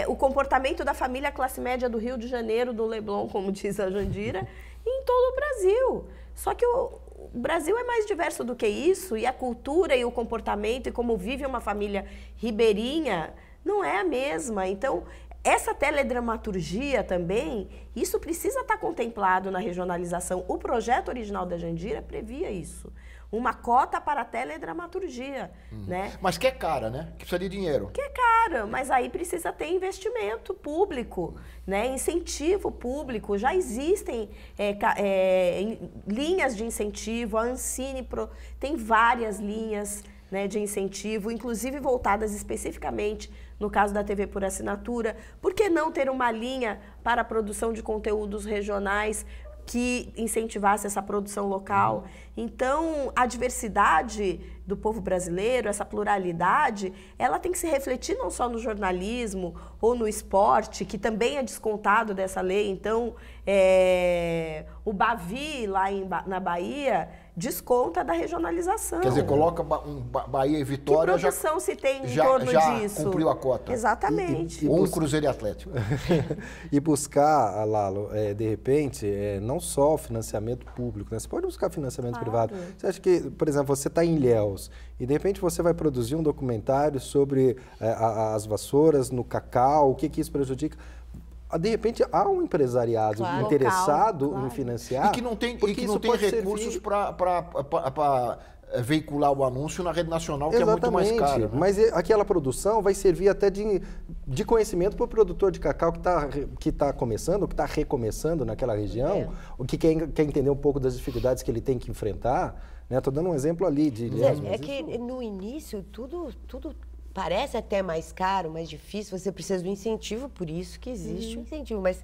o comportamento da família classe média do Rio de Janeiro, do Leblon, como diz a Jandira, em todo o Brasil. Só que o Brasil é mais diverso do que isso, e a cultura e o comportamento e como vive uma família ribeirinha não é a mesma. Então, essa teledramaturgia também, isso precisa estar contemplado na regionalização. O projeto original da Jandira previa isso. Uma cota para a teledramaturgia, né? Mas que é cara, né? Que precisa de dinheiro. Que é cara, mas aí precisa ter investimento público, né? Incentivo público. Já existem linhas de incentivo, a Ancine tem várias linhas, né, de incentivo, inclusive voltadas especificamente no caso da TV por assinatura. Por que não ter uma linha para a produção de conteúdos regionais que incentivasse essa produção local? Então, a diversidade do povo brasileiro, essa pluralidade, ela tem que se refletir não só no jornalismo ou no esporte, que também é descontado dessa lei. Então, o Bavi, lá na Bahia, desconta da regionalização. Quer dizer, coloca Bahia e Vitória... Que produção se tem em torno disso? Já cumpriu a cota. Exatamente. Ou um Cruzeiro e Atlético. E buscar, Lalo, de repente, não só o financiamento público, né? Você pode buscar financiamento privado. Você acha que, por exemplo, você está em Ilhéus e, de repente, você vai produzir um documentário sobre as vassouras no cacau, o que isso prejudica? De repente, há um empresariado interessado em financiar. E que não tem recursos para veicular o anúncio na rede nacional, que exatamente, é muito mais caro. Né? Mas aquela produção vai servir até de conhecimento para o produtor de cacau que tá começando, que está recomeçando naquela região, o que quer entender um pouco das dificuldades que ele tem que enfrentar. Estou dando um exemplo ali de... que no início tudo parece até mais caro, mais difícil, você precisa do incentivo, por isso que existe o incentivo. Mas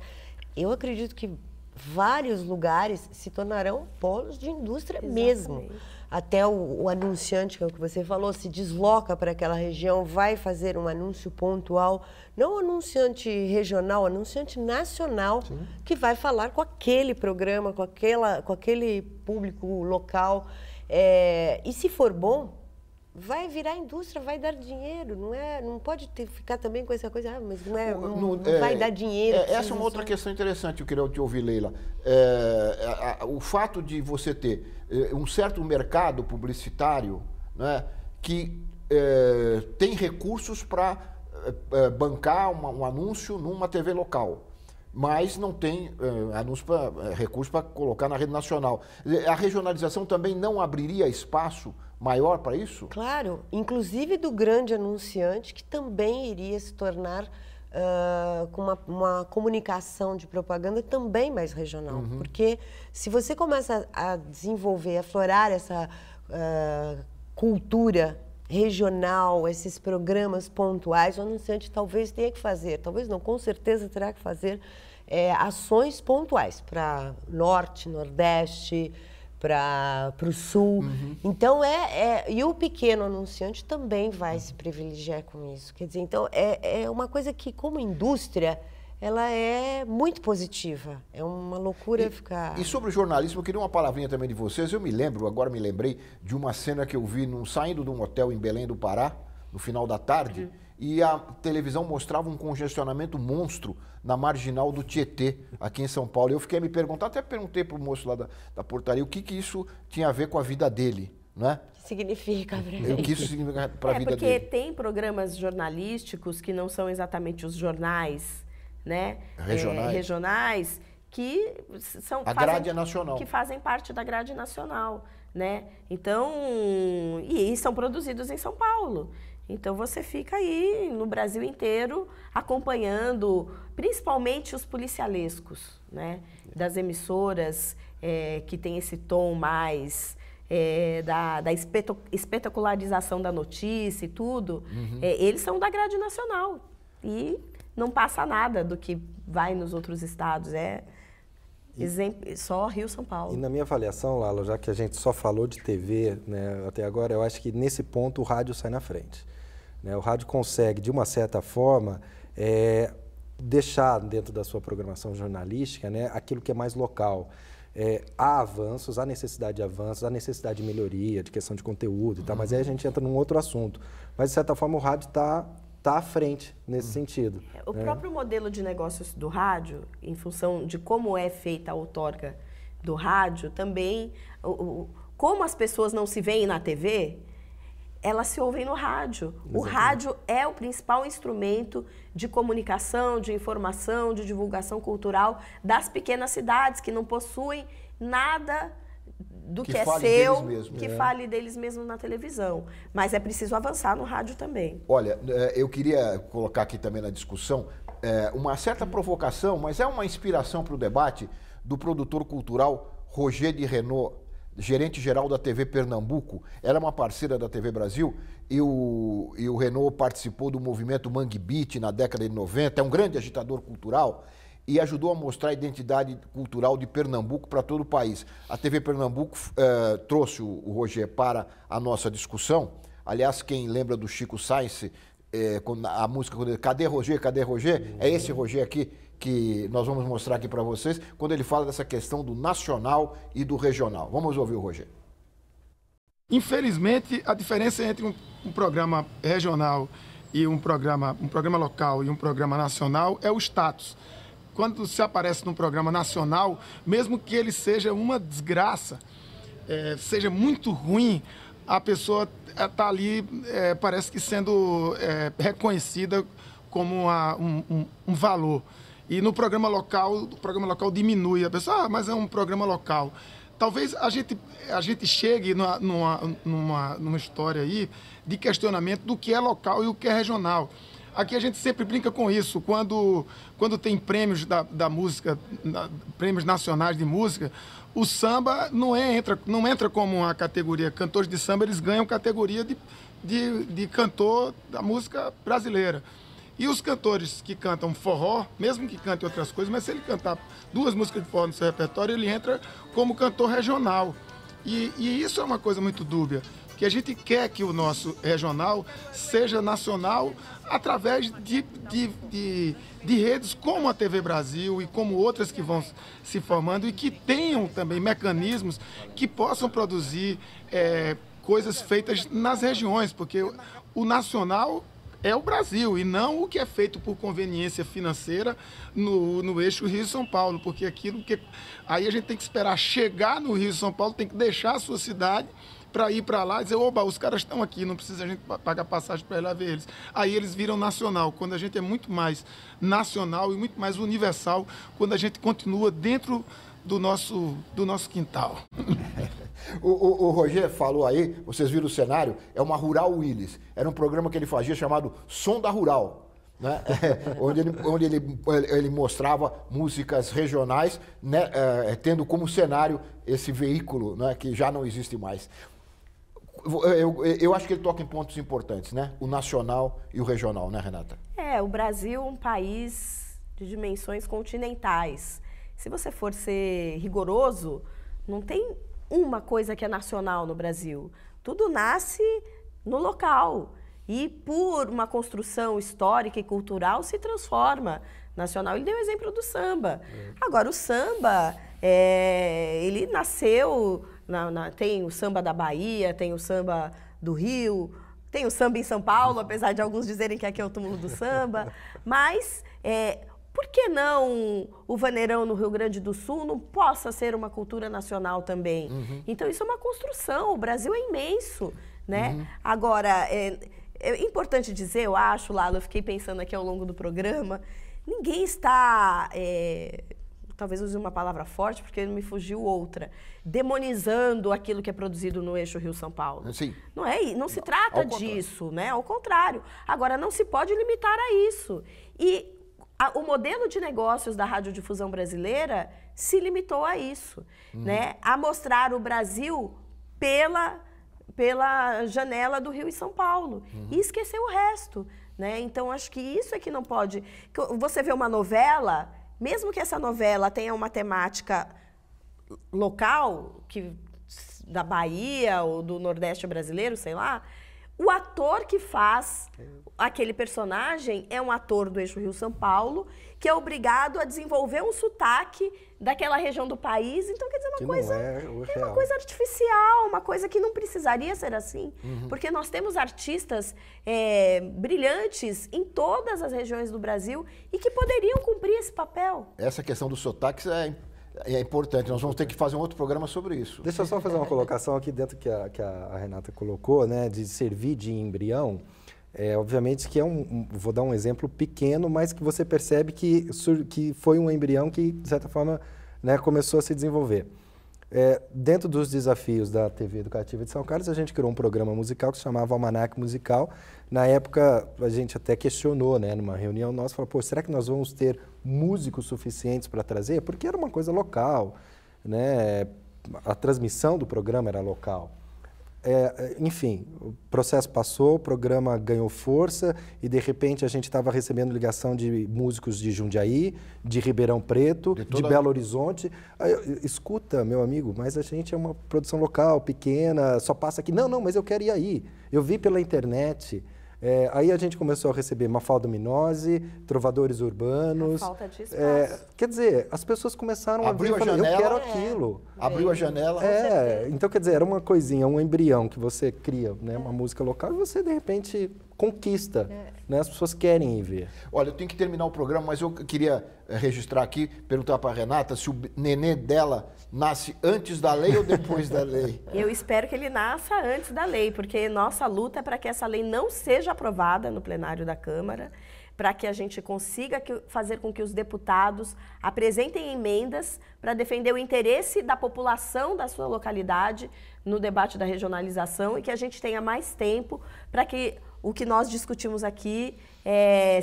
eu acredito que vários lugares se tornarão polos de indústria mesmo. Até o anunciante, que é o que você falou, se desloca para aquela região, vai fazer um anúncio pontual, não o anunciante regional, o anunciante nacional, que vai falar com aquele programa, com aquele público local. E se for bom, vai virar indústria, vai dar dinheiro, não pode ficar também com essa coisa, mas não vai dar dinheiro. Essa é uma outra questão interessante, eu queria te ouvir, Leila. O fato de você ter um certo mercado publicitário, né, que tem recursos para bancar um anúncio numa TV local, mas não tem recursos para colocar na rede nacional. A regionalização também não abriria espaço maior para isso? Claro, inclusive do grande anunciante, que também iria se tornar com uma comunicação de propaganda também mais regional. Porque se você começa a desenvolver, a aflorar essa cultura regional, esses programas pontuais, o anunciante talvez tenha que fazer, talvez não, com certeza terá que fazer ações pontuais para Norte, Nordeste, para o Sul. Então, e o pequeno anunciante também vai se privilegiar com isso. Quer dizer, então, é uma coisa que, como indústria, ela é muito positiva. É uma loucura ficar... E sobre o jornalismo, eu queria uma palavrinha também de vocês. Eu me lembrei de uma cena que eu vi saindo de um hotel em Belém do Pará, no final da tarde, e a televisão mostrava um congestionamento monstro na marginal do Tietê, aqui em São Paulo. Eu fiquei a me perguntar, até perguntei para o moço lá da portaria, o que isso tinha a ver com a vida dele, né? O que significa para ele? O que isso significa para a vida dele? Porque tem programas jornalísticos que não são exatamente os jornais, né? Regionais, que são... A grade é nacional. Que fazem parte da grade nacional, né? Então, e são produzidos em São Paulo. Então, você fica aí no Brasil inteiro acompanhando, principalmente os policialescos, né? Das emissoras que tem esse tom mais da espetacularização da notícia e tudo. Eles são da grade nacional e não passa nada do que vai nos outros estados. Só Rio, São Paulo. E na minha avaliação, Lalo, já que a gente só falou de TV, né, até agora, eu acho que nesse ponto o rádio sai na frente. O rádio consegue, de uma certa forma, deixar dentro da sua programação jornalística, né, aquilo que é mais local. Há avanços, há necessidade de avanços, há necessidade de melhoria, de questão de conteúdo e tal, mas aí a gente entra num outro assunto. Mas, de certa forma, o rádio está à frente nesse sentido. O próprio modelo de negócios do rádio, em função de como é feita a outorga do rádio, também, como as pessoas não se veem na TV, elas se ouvem no rádio. Exatamente. O rádio é o principal instrumento de comunicação, de informação, de divulgação cultural das pequenas cidades que não possuem nada do que é seu, que fale deles mesmos na televisão. Mas é preciso avançar no rádio também. Olha, eu queria colocar aqui também na discussão uma certa provocação, mas é uma inspiração para o debate do produtor cultural Roger de Renaud, gerente-geral da TV Pernambuco. Ela é uma parceira da TV Brasil e o Renaud participou do movimento Mangue Beat na década de 90, é um grande agitador cultural e ajudou a mostrar a identidade cultural de Pernambuco para todo o país. A TV Pernambuco trouxe o Roger para a nossa discussão. Aliás, quem lembra do Chico Sainz, a música, Cadê Roger, Cadê Roger? É esse Roger aqui que nós vamos mostrar aqui para vocês, quando ele fala dessa questão do nacional e do regional. Vamos ouvir o Roger. Infelizmente, a diferença entre um programa regional e um programa local e um programa nacional é o status. Quando se aparece num programa nacional, mesmo que ele seja uma desgraça, seja muito ruim, a pessoa está ali, parece que sendo reconhecida como um valor. E no programa local, o programa local diminui. A pessoa, mas é um programa local. Talvez a gente chegue numa história aí de questionamento do que é local e o que é regional. Aqui a gente sempre brinca com isso. Quando tem prêmios da música, prêmios nacionais de música, o samba não entra como uma categoria. Cantores de samba, eles ganham categoria de cantor da música brasileira. E os cantores que cantam forró, mesmo que cantem outras coisas, mas se ele cantar 2 músicas de forró no seu repertório, ele entra como cantor regional. E isso é uma coisa muito dúbia, que a gente quer que o nosso regional seja nacional através de redes como a TV Brasil e como outras que vão se formando e que tenham também mecanismos que possam produzir coisas feitas nas regiões, porque o nacional é o Brasil e não o que é feito por conveniência financeira no eixo Rio-São Paulo, porque aquilo que... Aí a gente tem que esperar chegar no Rio-São Paulo, tem que deixar a sua cidade para ir para lá e dizer, oba, os caras estão aqui, não precisa a gente pagar passagem para ir lá ver eles. Aí eles viram nacional, quando a gente é muito mais nacional e muito mais universal, quando a gente continua dentro do nosso quintal. O Roger falou aí, vocês viram o cenário, é uma Rural Willis. Era um programa que ele fazia chamado Som da Rural, né? onde ele mostrava músicas regionais, né? Tendo como cenário esse veículo, né? Que já não existe mais. Eu acho que ele toca em pontos importantes, né? O nacional e o regional, né, Renata? O Brasil é um país de dimensões continentais. Se você for ser rigoroso, não tem uma coisa que é nacional no Brasil. Tudo nasce no local e, por uma construção histórica e cultural, se transforma nacional. Ele deu o exemplo do samba. Agora, o samba, ele nasceu... tem o samba da Bahia, tem o samba do Rio, tem o samba em São Paulo, apesar de alguns dizerem que aqui é o túmulo do samba. Mas... por que não o vaneirão no Rio Grande do Sul não possa ser uma cultura nacional também? Então, isso é uma construção. O Brasil é imenso, né? Agora, é importante dizer, eu acho, Lalo, eu fiquei pensando aqui ao longo do programa, ninguém está, talvez use uma palavra forte, porque me fugiu outra, demonizando aquilo que é produzido no eixo Rio-São Paulo. Sim. Não se trata disso, né? Ao contrário. Agora, não se pode limitar a isso. E o modelo de negócios da radiodifusão brasileira se limitou a isso, né? A mostrar o Brasil pela janela do Rio e São Paulo. E esqueceu o resto, né? Então, acho que isso é que não pode... Você vê uma novela, mesmo que essa novela tenha uma temática local, da Bahia ou do Nordeste brasileiro, sei lá, o ator que faz aquele personagem é um ator do eixo Rio-São Paulo, que é obrigado a desenvolver um sotaque daquela região do país. Então, quer dizer, uma coisa artificial, uma coisa que não precisaria ser assim. Porque nós temos artistas brilhantes em todas as regiões do Brasil e que poderiam cumprir esse papel. Essa questão dos sotaques é importante, nós vamos ter que fazer um outro programa sobre isso. Deixa eu só fazer uma colocação aqui dentro que a Renata colocou, né, de servir de embrião. Obviamente que vou dar um exemplo pequeno, mas que você percebe que foi um embrião que, de certa forma, né, começou a se desenvolver. Dentro dos desafios da TV Educativa de São Carlos, a gente criou um programa musical que se chamava Almanac Musical. Na época, a gente até questionou, né, numa reunião nossa, falou, pô, será que nós vamos ter músicos suficientes para trazer? Porque era uma coisa local, né? A transmissão do programa era local. Enfim, o processo passou, o programa ganhou força e, de repente, a gente estava recebendo ligação de músicos de Jundiaí, de Ribeirão Preto, de Belo Horizonte. Aí, escuta, meu amigo, mas a gente é uma produção local, pequena, só passa aqui. Não, mas eu quero ir aí. Eu vi pela internet. Aí a gente começou a receber Mafalda Minose, Trovadores Urbanos. A falta de espaço. Quer dizer, as pessoas começaram a ver e falaram, eu quero aquilo. Abriu a janela. Então, quer dizer, era uma coisinha, um embrião que você cria, né, uma música local e você, de repente, conquista. Né, as pessoas querem ir ver. Olha, eu tenho que terminar o programa, mas eu queria registrar aqui, perguntar para a Renata se o nenê dela nasce antes da lei ou depois da lei. Eu espero que ele nasça antes da lei, porque nossa luta é para que essa lei não seja aprovada no plenário da Câmara, para que a gente consiga fazer com que os deputados apresentem emendas para defender o interesse da população da sua localidade no debate da regionalização e que a gente tenha mais tempo para que o que nós discutimos aqui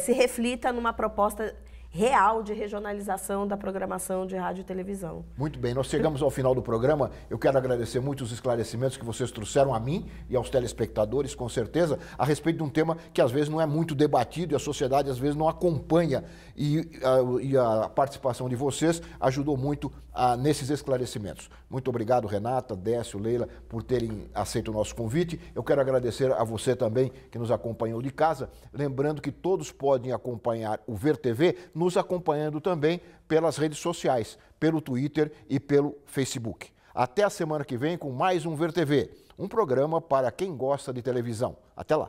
se reflita numa proposta real de regionalização da programação de rádio e televisão. Muito bem, nós chegamos ao final do programa. Eu quero agradecer muito os esclarecimentos que vocês trouxeram a mim e aos telespectadores, com certeza, a respeito de um tema que às vezes não é muito debatido e a sociedade às vezes não acompanha. E a participação de vocês ajudou muito nesses esclarecimentos. Muito obrigado, Renata, Décio, Leila, por terem aceito o nosso convite. Eu quero agradecer a você também que nos acompanhou de casa. Lembrando que todos podem acompanhar o Ver TV nos acompanhando também pelas redes sociais, pelo Twitter e pelo Facebook. Até a semana que vem com mais um Ver TV, um programa para quem gosta de televisão. Até lá!